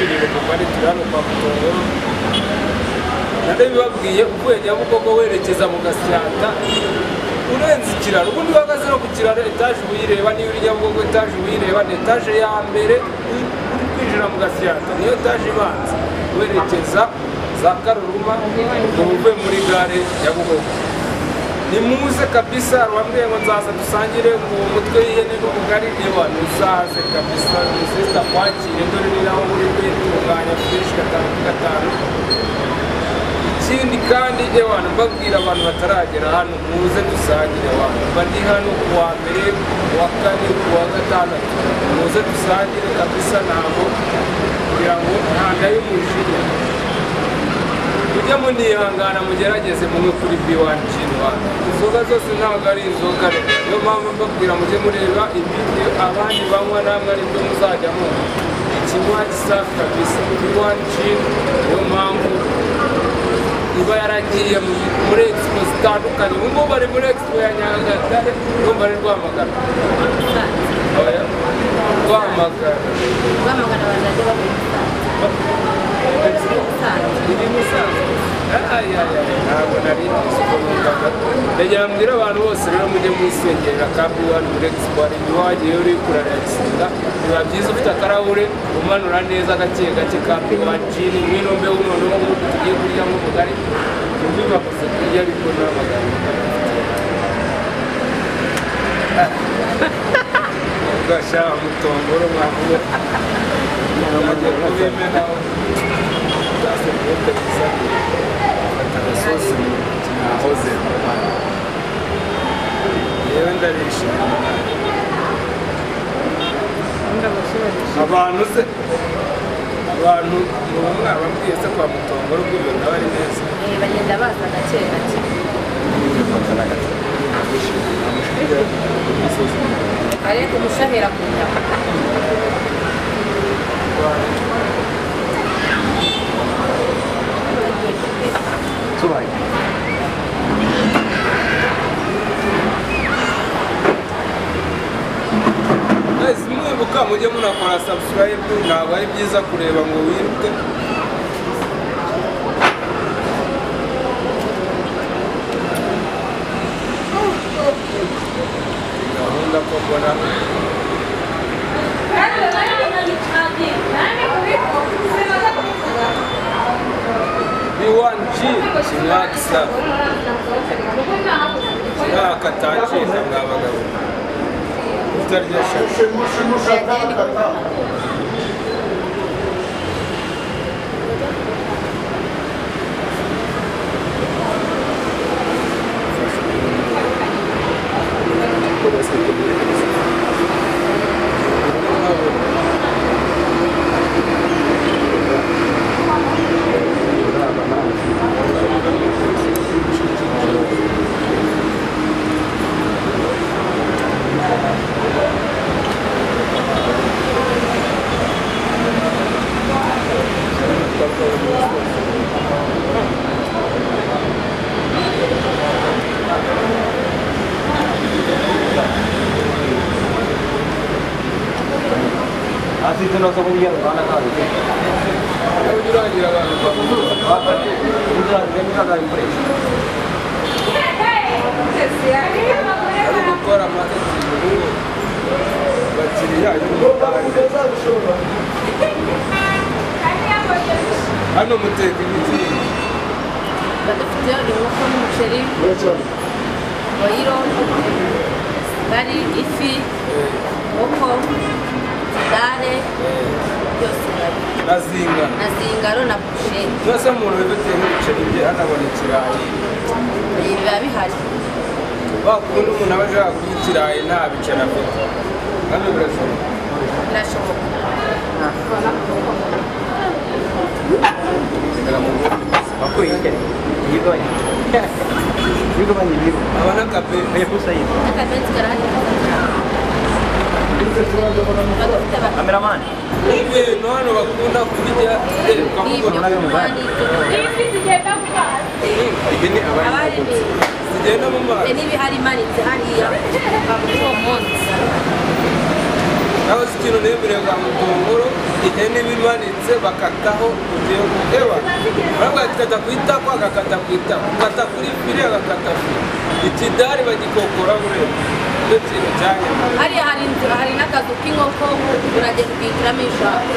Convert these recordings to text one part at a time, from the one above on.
twirire Mugari turi hano kwa Mutongoro ndabibabwiye uvuye Nyabugogo werekeza mu Gasyata urenze ikiraro ubundi wagaze no ku kiraro etaje uyireba niyo uri Nyabugogo etaje uyireba ni etaje ya mbere uri kwinjira mu Gasyata niyo etaje ibanza werekeza za Karuruma uvuye muri gare ya Bugogo ni muze kabisa rwambwiye ngo nzaza dusangire mu mutwe y'ihene n'ubugari niba uzaze kabisa nisista kwakire dore ni naho uri kwitunganya fresh gatanu ikindi kandi ewana mbabwira abantu bataragera hano muze dusangire abantu bari hano kuwa mbere kuwa kane kuwa gatandatu muze dusangire kabisa nabo kugira ngo ntanda y'umujinya ujya munihangana mugerageze mumwe kuri B1 G1 inzoga zose ntabwo ari inzoga niyo mpamvu mbabwira mujye mureba ibyo abandi banywa namwe ari byo muzajya munywa ikinywa gisafi kabisa B1 G niyo mpamvu iba yaragiye muri expo zitandukanye ubu ngubu bari muri expo ya Nyagatare ubu bari Rwamagana Rwamagana bazajya babona ntabwo nari ndagira mbwira abantu bose rero mujye mwisengerera kandi wari muri expo hari iwagiye uri kuraragisinda biba byiza ufite akarahure umanura neza gake gake ka B1 G n'intombe w'umuntu wo tugiye kurya mu Mugari bibakoze kurya ariko n'amagana gasha Mutongoro mwavuye n'amajye kubimena zase bote zari atanga sosi kinahoze yewe ndarisha abantu se abantu mumwe ababwiye se kwa Mutongoro ubwo ndabari neza bagenda baza gake gake ariko umushahera kunya Subai. Guys, mwibuka mujye munakora subscribe ntabwo ari byiza kureba ngo wiruke gahunda ko mbona B1 G kinakisa kinakatacika mwabagabo utarya shashi Así tú no somos ni van a nada. hano muteka imiti badufite inkoko n'umuceri boyiro bari ifi inkoko dare byose na zingaro na busheri byose umuntu bifite nk'ibiceri bye hanabona ikirayi biba bihari bakunda umuntu aba ashaka kurya ikirayi nta biceri afite hano birashoboka Aku ini gitu aja. Juga banyak biru. Abana kape. Kayak pulsa itu. Kape sekarang. Kameraman. Ini nono bakunda kurya Kamu lagi mobile. Ini abana. Sigenda mu mazi. Ini bihari mani hariya. Kamu months. naho ikintu nemerewe kwa Mutongoro ihene bimanitse bakataho ugiye kureba ariko akata kwitako agakata kwitako kata kuri fire agakata fire ikidari bagikokora bureba ndetse cyane hari n'akazu k'inkoko uragenda ukihitiramo ijambo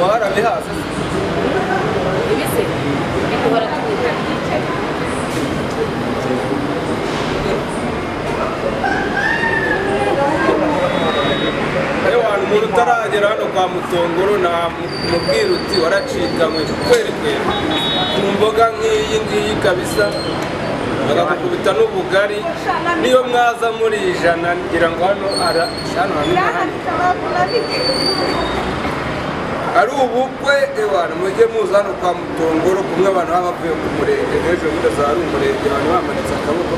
warabihaza ibise bikuhora tubica umuntu utaragera hano kwa Mutongoro namubwira uti waracikamwe kwerekera ku mboga nk'iyi ngiyi kabisa bagakubita n'ubugari niyo mwaza muri ijana ngira ngo hano ari ubukwe ewana mujye muza hano kwa Mutongoro kumwe abantu baba bavuye ku murenge n'ejo budaza hari umurenge abantu bamanitse akaboko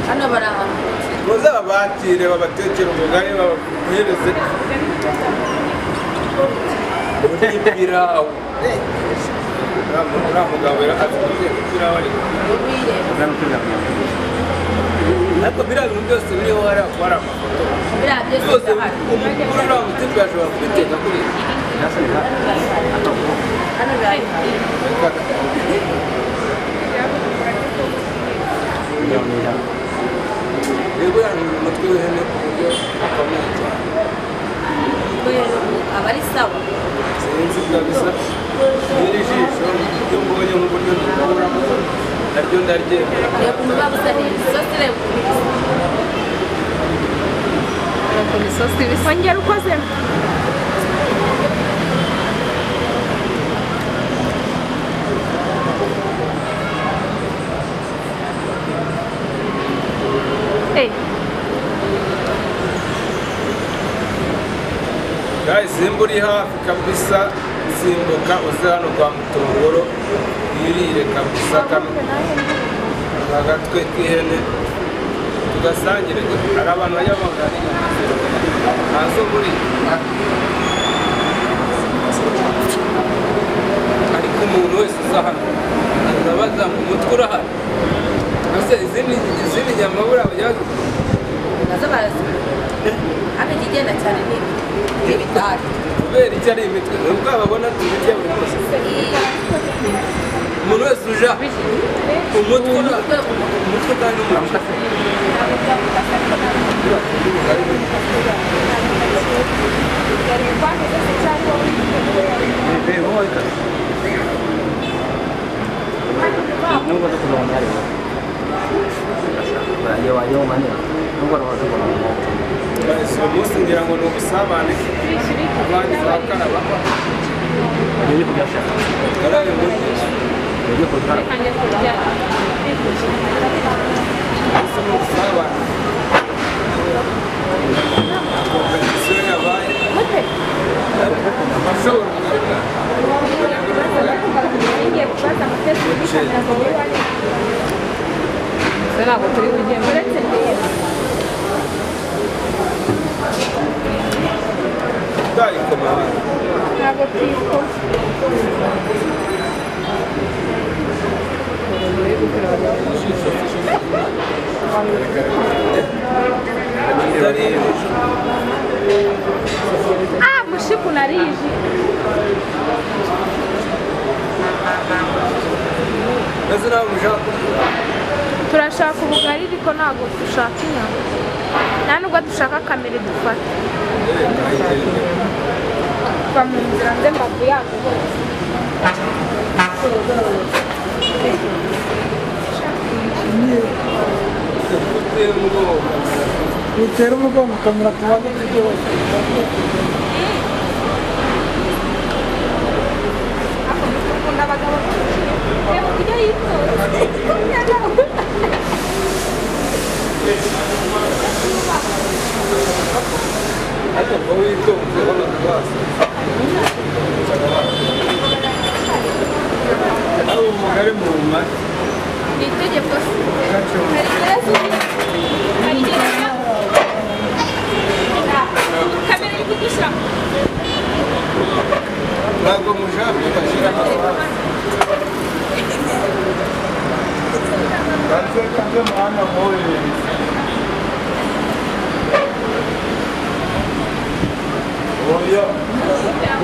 hano bari ahantu muzabakire babatekera ubugari babahereze ibirawo uriya mugabo azi guteka ibirawo ariko biriya bintu byose biriho hari amafoto byose umukuru uriya mutima yashobora kubiteka kuri hano bari rero yanjye umutwe w'ihene ku buryo ukomeye cyane aba ari sawa sinzi kabisa n'iri jisho iyo mbonye nk'uburyo dukuramo naryo ndaryemera reba ukuntu babusa neza isosi reba ukuntu isosi bisa ongera ukozemo guys simba uri hafi kabisa simbuka uze hano kwa Mutongoro wirire kabisa kano agatwe k'ihene tugasangire hari abantu bajya bagana ntazo muri ariko umuntu wese uza hano urabaza mu mutwe urahari ese izindi nyama buriya bajya nazo barazima hano ikigenda cyane n'ibitari kubera icyo ari imitwe nubwo babona tubirya buri munsi umuntu wese uja umutwe kandi n'umutwe nubwo tukubonye ari yo mane nubwo tukubonye uyu munsi ngira ngo ni ubusabane abandi bakaraba ni kubyashaka karaye muri byinshi ni kubyara ese ni ubusabane kompetisiyo yabaye amashobora ntabwo turi kugenda uretse ndayikoma ntabwo tuyikoma mushiku narije ese nawe mushaka turashaka ubugari ariko ntabwo dushaka inyama nta nubwo dushaka kamere dufata kuva mu nzira nze mbavu yazo hose utera umugongo ukamera tubanza turyoshye akunda abagabo reba uburyo yifuza ariko ngo witonze ubona rwose ari umugari mu mari ni itegeko hari igihe kamera iri kudushyira ntabwo mushaka bashyira kanze muhanda muhurire oya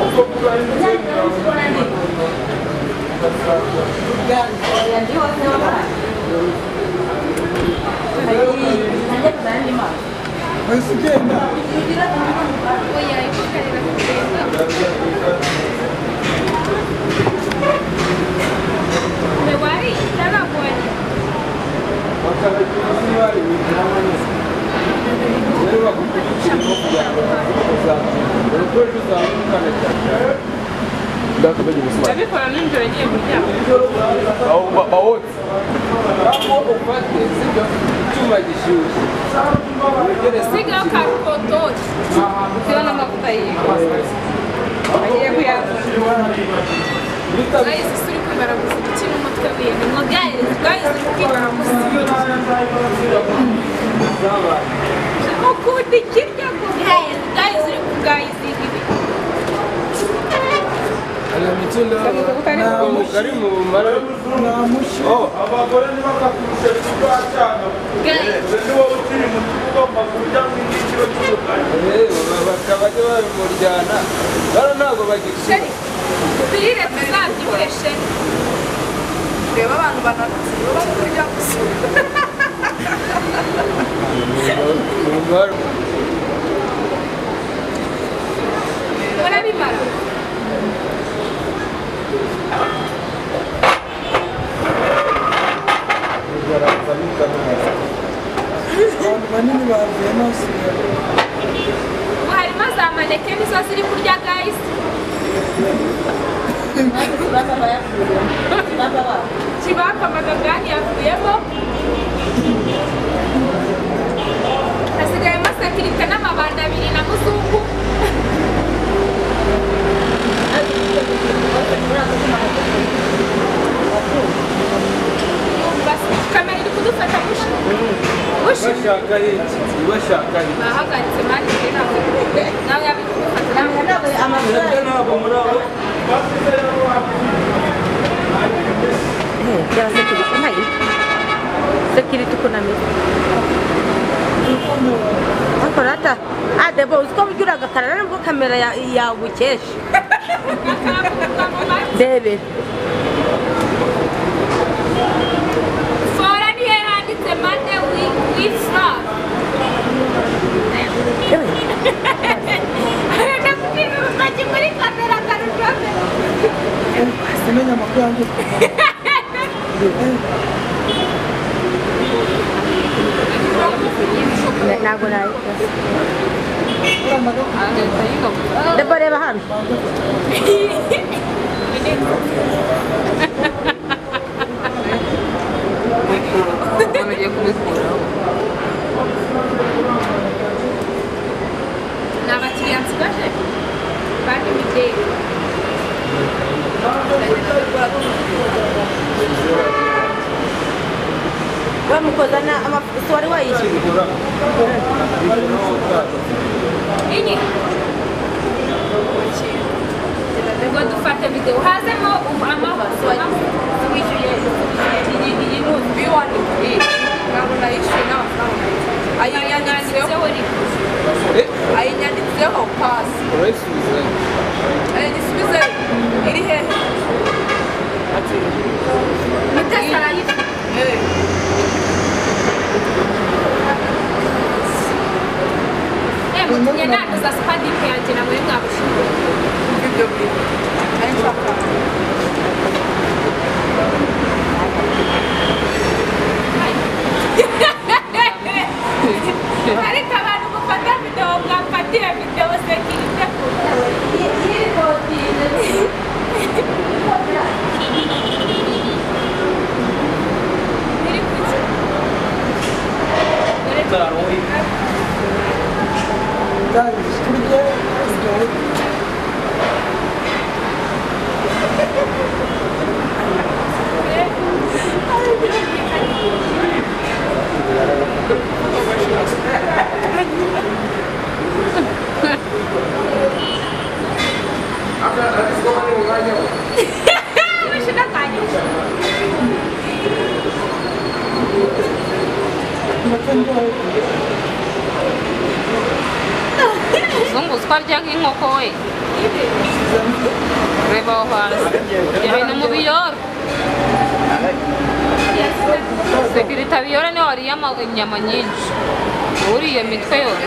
uko bwari wese ugenda ndabikora nijoro ngiye kuryama bawotse ntabwo ufate sibyo icyuma gishyushye sigaho karukotoki siba n'amavuta yiwe agiye kuyazana gahise turi kwibaraguza iki n'umutwe w'ibintu ngo gahise kwibaraguza ukunda ikirya ngo gahise uri kugahise ibi umugari mu bumara abagore ntibakakurushe kubwacana niwo ukiri mu tugomba kurya nk'igiciro cy'ubugari bakaba babimuryana bano ntabwo bagikira tubirire tuzabyibuheshe reba abantu bananutse baba kurya gusa murabimara abantu banini bavuye hose ubu harimo za maneke nizo ziri kurya gahise kibamba amagagani yavuyemo hasigayemo sekirite n'amabanda abiri na muzungu kamera iri kudufata mushi bashaka iki bashaka iki bahagaritse mani ntabwo nawe yabiri kudufata ntabwo muri abo sekiriti kunamira akorata adebo uziko buryo uragakarara nubwo kamera yagukesha ndebe fora niyo handitse mane wifra ndakubwira urutoki muri kamera karujome simenya amakuru yanjye ntabwo nayikora debo reba hano ugiye kubikuraho ni abakiriya nsigaje bandi imideli bamukozana amafuso wari wayishyura ini ngo dufate video hazemo amafoto wishyuye iyi nuzi biwani ntabwo nayishyuye n'amafaranga ayinyanditseho pasi ayigisubize iri hehe mutesi arayifite mutumye nanduza sipadipe yanjye na muri mwabushinzwe ibyo bintu ari nshaka ariko abantu mufata videwo mwamfatira videwo sekirite guys kurya Let's go. Zungu twarya nk'inkoko we reba aho hasi ibintu mu biyoro sekirita biyora niwe wariye inyama nyinshi uriye mitwe yose